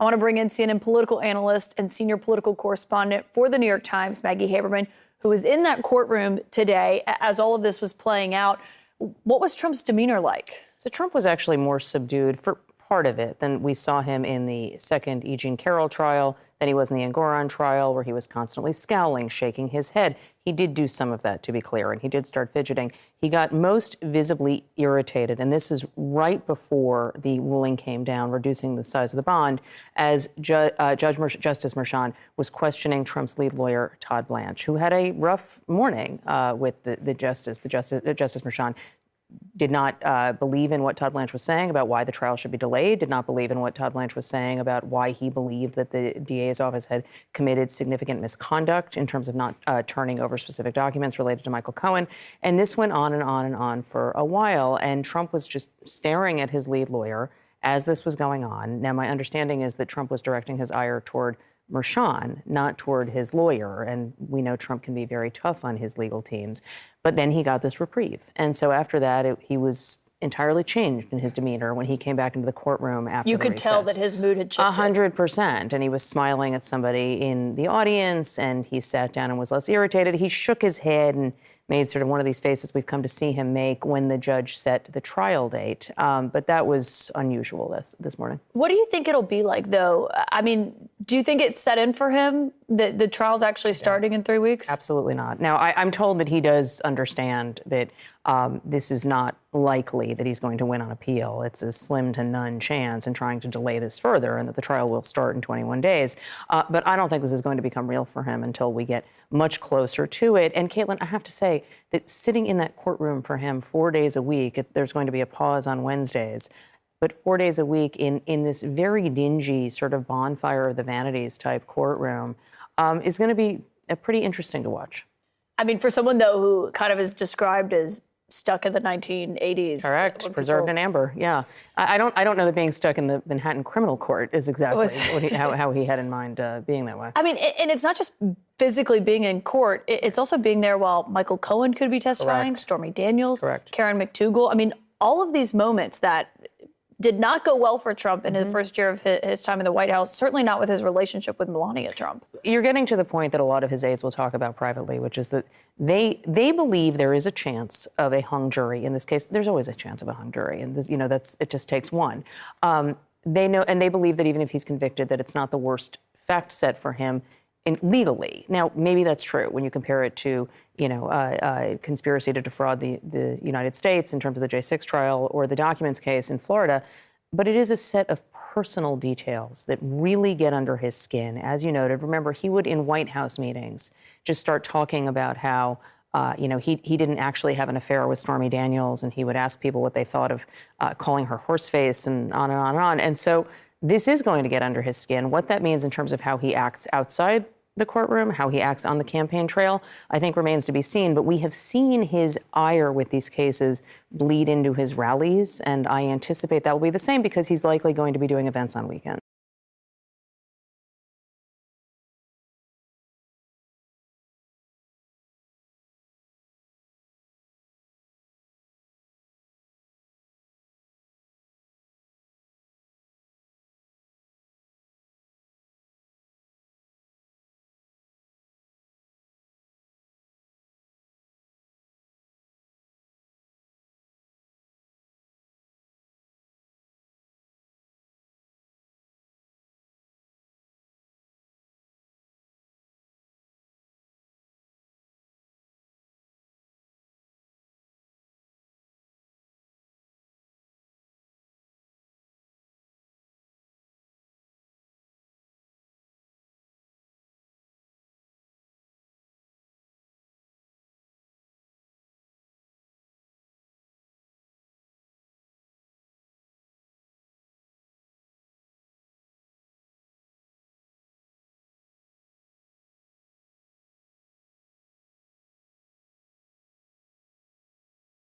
I want to bring in CNN political analyst and senior political correspondent for the New York Times, Maggie Haberman, who was in that courtroom today as all of this was playing out. What was Trump's demeanor like? So Trump was actually more subdued for part of it than we saw him in the second E. Jean Carroll trial, than he was in the Engoron trial, where he was constantly scowling, shaking his head. He did do some of that, to be clear, and he did start fidgeting. He got most visibly irritated, and this is right before the ruling came down, reducing the size of the bond, as Justice Merchan was questioning Trump's lead lawyer, Todd Blanche, who had a rough morning with Justice Merchan. Did not believe in what Todd Blanche was saying about why the trial should be delayed, did not believe in what Todd Blanche was saying about why he believed that the DA's office had committed significant misconduct in terms of not turning over specific documents related to Michael Cohen. And this went on and on and on for a while. And Trump was just staring at his lead lawyer as this was going on. Now, my understanding is that Trump was directing his ire toward Merchan, not toward his lawyer. And we know Trump can be very tough on his legal teams. But then he got this reprieve. And so after that, he was entirely changed in his demeanor when he came back into the courtroom after You could tell that his mood had shifted. 100%. And he was smiling at somebody in the audience, and he sat down and was less irritated. He shook his head and made sort of one of these faces we've come to see him make when the judge set the trial date. But that was unusual this morning. What do you think it'll be like, though? I mean, do you think it's set in for him that the trial's actually starting in 3 weeks? Absolutely not. Now, I'm told that he does understand that this is not likely that he's going to win on appeal. It's a slim to none chance in trying to delay this further, and that the trial will start in 21 days. But I don't think this is going to become real for him until we get much closer to it. And Kaitlan, I have to say that sitting in that courtroom for him 4 days a week, there's going to be a pause on Wednesdays, but 4 days a week in this very dingy sort of bonfire of the vanities type courtroom is going to be pretty interesting to watch. I mean, for someone, though, who kind of is described as stuck in the 1980s. Correct. Preserved in amber. Yeah. I don't know that being stuck in the Manhattan criminal court is exactly how he had in mind being that way. I mean, and it's not just physically being in court. It's also being there while Michael Cohen could be testifying, Correct. Stormy Daniels, Correct. Karen McDougal. I mean, all of these moments that did not go well for Trump in the first year of his time in the White House, certainly not with his relationship with Melania Trump. You're getting to the point that a lot of his aides will talk about privately, which is that they believe there is a chance of a hung jury. In this case, there's always a chance of a hung jury, and this, it just takes one. They know, and they believe that even if he's convicted, that it's not the worst fact set for him legally. Now, maybe that's true when you compare it to, conspiracy to defraud the United States in terms of the J6 trial or the documents case in Florida. But it is a set of personal details that really get under his skin. As you noted, remember, he would, in White House meetings, just start talking about how, he didn't actually have an affair with Stormy Daniels, and he would ask people what they thought of calling her horseface and on and on and on. And so this is going to get under his skin. What that means in terms of how he acts outside the courtroom, how he acts on the campaign trail, I think remains to be seen. But we have seen his ire with these cases bleed into his rallies, and I anticipate that will be the same because he's likely going to be doing events on weekends.